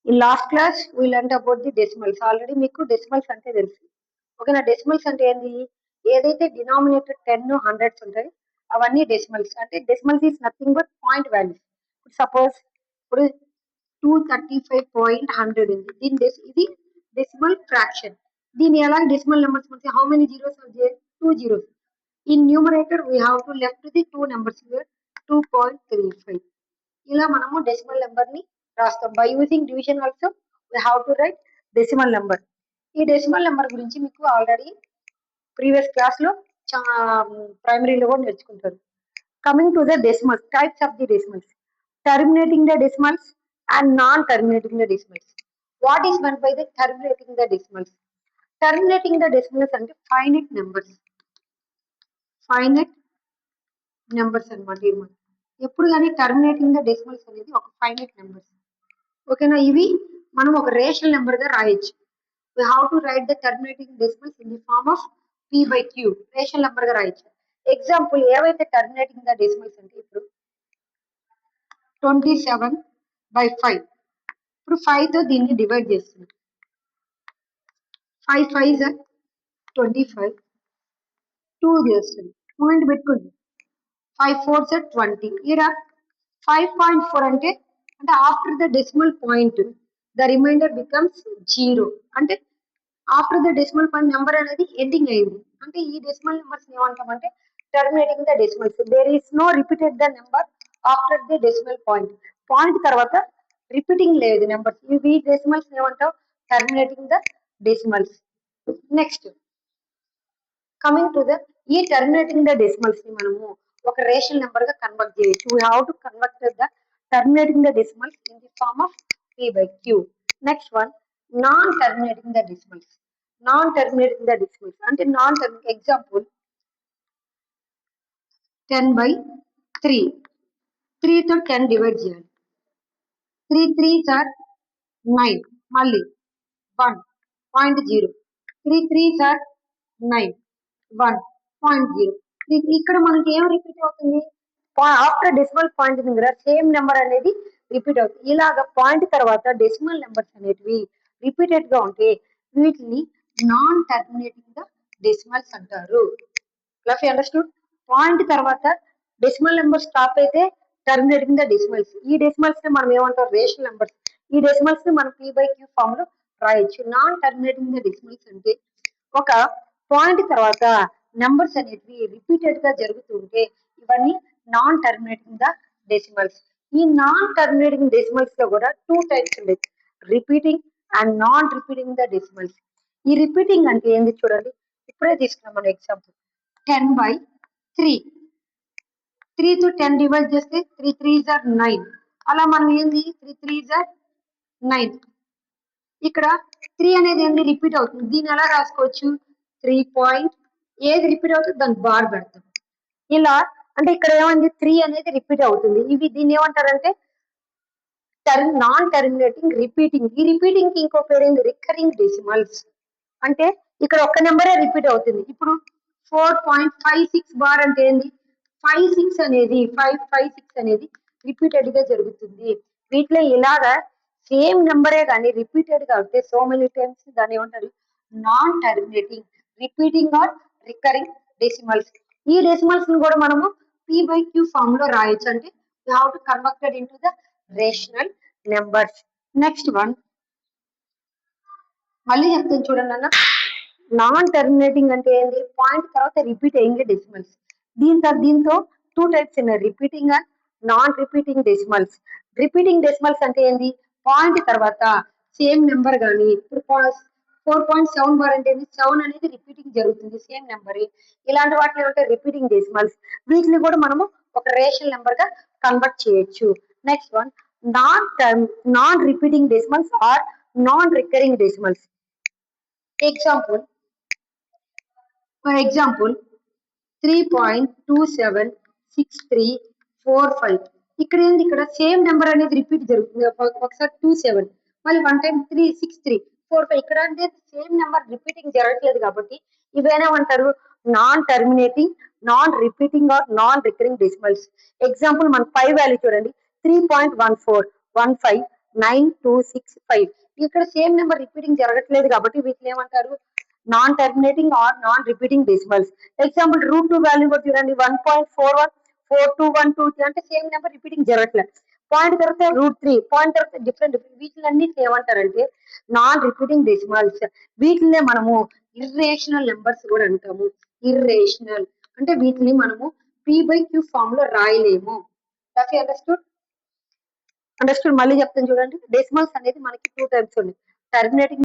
In last class, we learned about the decimals. Already మీకు decimals అంటే తెలుసు. ఓకేనా? డెసిమల్స్ అంటే ఏంది? ఏదైతే డినామినేటర్ 10 100s ఉంటాయి అవన్నీ డెసిమల్స్. అంటే decimals is nothing but point values. Suppose ఇప్పుడు 235.100 ఉంది. ఇది డెసిమల్ ఫ్రాక్షన్. దీని ఎలా డెసిమల్ నెంబర్స్ అంటే how many zeros are there? 2 zeros. In numerator we have to left the two numbers here 2.35. ఇలా మనము డెసిమల్ నెంబర్ ని రాస్తాం. By using division also we have to right decimal number. ఈ decimal number గురించి మీకు already previous class లో ప్రైమరీలో కూడా నేర్చుకుంటారు. Coming to the decimals, types of the decimals, terminating the decimals and non terminating the decimals. What is meant by the terminating the decimals? Terminating the decimals అంటే finite numbers అన్నమాట. ఎప్పుడు కానీ terminating the decimals అనేది ఒక finite numbers. ఓకేనా? ఇవి మనం ఒక రేషనల్ నెంబర్ గా రాయొచ్చు. we have to write the terminating decimals in the form of p/q, rational number గా రాయొచ్చు. ఎగ్జాంపుల్ ఏవైతే టర్మినేటింగ్ ద డెసిమల్స్ అంటే ఇప్పుడు 27/5. ఇప్పుడు 5 తో దీన్ని డివైడ్ చేస్తున్నాం. 5 5s are 25, 2 చేస్తుంది. పాయింట్ పెట్టుకోండి. 5 4s are 20. ఇక్కడ 5.4 అంటే after the decimal point the remainder becomes 0. అంటే after the decimal point number అనేది ఎండింగ్ అయింది. అంటే ఈ డెసిమల్ నెంబర్స్ ఏమంటామంటే terminating the decimals. There is no repeated the number after the decimal point. Point తర్వాత repeating లేదు నెంబర్స్. ఈ decimals ఏమంటాం? Terminating the decimals. Next coming to the ఈ టర్మినేటింగ్ ద డెసిమల్స్ ని మనము ఒక రేషనల్ నెంబర్ గా కన్వర్ట్ చేయొచ్చు. We have to convert the terminating the decimals in the form of p/q. Next one non terminating the decimals. Non terminating the decimals అంటే non terminating. Example 10/3. 3 తో 10 divide చేయాలి. 3 3s are 9. మళ్ళీ 1.0. 3 3s are 9. 1.0. ఇక్కడ మనకి ఏం repeat అవుతుంది? After decimal point దగ్గర same number అనేది రిపీట్ అవుతుంది. ఇలాగ పాయింట్ తర్వాత డెసిమల్ నెంబర్స్ అనేటివి రిపీటెడ్ గా ఉంటే వీటిని నాన్ టర్మినేటింగ్ ద డెసిమల్స్ అంటారు. అండర్స్టూడ్? పాయింట్ తర్వాత డెసిమల్ నెంబర్ స్టాప్ అయితే టర్మినేటింగ్ ద డెసిమల్స్. ఈ డెసిమల్స్ ని మనం ఏమంటాం? Rational numbers. ఈ డెసిమల్స్ ని మనం p/q ఫామ్ లో రాయొచ్చు. నాన్ టర్మినేటింగ్ ద డెసిమల్స్ అంటే ఒక పాయింట్ తర్వాత నెంబర్స్ అనేటివి రిపీటెడ్ గా జరుగుతుంటే ఇవన్నీ నాన్ టర్మినేటింగ్ ద డెసిమల్స్. ఈ నాన్ టర్మినేటింగ్ డెసిమల్స్ లో కూడా 2 టైప్స్ ఉన్నాయి, repeating and non repeating the decimals. ఈ రిపీటింగ్ అంటే ఏంది చూడండి. ఇప్పుడే తీసుకున్నాం మన ఎగ్జాంపుల్ 10/3. 3 తో 10 డివైడ్ చేస్తే 3 3s are 9. అలా మనం ఏంది 3 3s are 9. ఇక్కడ 3 అనేది ఏంది రిపీట్ అవుతుంది. దీన్ని ఎలా రాసుకోవచ్చు? 3 పాయింట్ ఏది రిపీట్ అవుతుంది దాన్ని బార్ పెడతాం. ఇలా అంటే ఇక్కడ ఏమంది 3 అనేది రిపీట్ అవుతుంది. దీన్ని ఏమంటారంటే నాన్ టర్మినేటింగ్ రిపీటింగ్. ఈ రిపీటింగ్ కి ఇంకో పేరు ఏంది? Recurring decimals. అంటే ఇక్కడ ఒక్క నెంబరే రిపీట్ అవుతుంది. ఇప్పుడు 4.56 బార్ అంటే ఏంది? 5 6 అనేది రిపీటెడ్ గా జరుగుతుంది. వీటిలో ఇలాగా సేమ్ నెంబరే కానీ రిపీటెడ్ గా ఉంటే సో మెనీ టైమ్స్ దాన్ని ఏమంటారు? Non terminating, repeating or recurring decimals. ఈ డెసిమల్స్ ని కూడా మనము p/q ఫామ్ లో రాయొచ్చు. అంటే you have to converted into the rational numbers. Next one మళ్ళీ చెప్తాను చూడండి అన్న. నాన్ టర్మినేటింగ్ అంటే ఏంటి? పాయింట్ తర్వాత రిపీట్ అయ్యే డెసిమల్స్. దీంతో 2 టైప్స్ ఉన్నాయి, repeating and non repeating decimals. Repeating decimals అంటే ఏంది? పాయింట్ తర్వాత సేమ్ నెంబర్ కానీ ఇప్పుడు 4.7 బార్ అంటే 7 అనేది రిపీటింగ్ జరుగుతుంది సేమ్ నెంబర్. ఇలాంటి వాటిని ఏమంటే రిపీటింగ్ డెసిమల్స్. వీటిని కూడా మనము ఒక రేషనల్ నెంబర్ గా కన్వర్ట్ చేయొచ్చు. Next one non repeating decimals or non recurring decimals. Example 3.276345. ఇక్కడ ఏంది? ఇక్కడ సేమ్ నెంబర్ అనేది రిపీట్ జరుగుతుంది. ఒకసారి 27, మళ్ళీ 1 టైం 36345. ఇక్కడ అంటే సేమ్ నెంబర్ రిపీటింగ్ జరగట్లేదు కాబట్టి ఇవేనేమంటారు? Non terminating, non repeating or non recurring decimals. Example మన 5 వాల్యూ చూడండి. 3.1415 9265. ఇక్కడ సేమ్ నెంబర్ రిపీటింగ్ జరగట్లేదు కాబట్టి వీటిని ఏమంటారు? Non terminating or non repeating decimals. Example √2 value కూడా చూడండి, 1.41 42123 అంటే సేమ్ నెంబర్ రిపీటింగ్ జరగట్లేదు. పాయింట్ తర్వాత √3, పాయింట్ తర్వాత డిఫరెంట్. వీటిలన్నిటిని ఏమంటారంటే నాన్ రిపీటింగ్ డెసిమల్స్. వీటినే మనము ఇర్రేషనల్ నెంబర్స్ కూడా అంటాము. ఇర్రేషనల్ అంటే వీటిని మనము p/q ఫామ్ లో రాయలేము. అండర్స్టూడ్? మళ్ళీ చెప్తాను చూడండి. డెసిమల్స్ అనేది మనకి 2 టైప్స్ ఉన్నాయి. టర్మినేటింగ్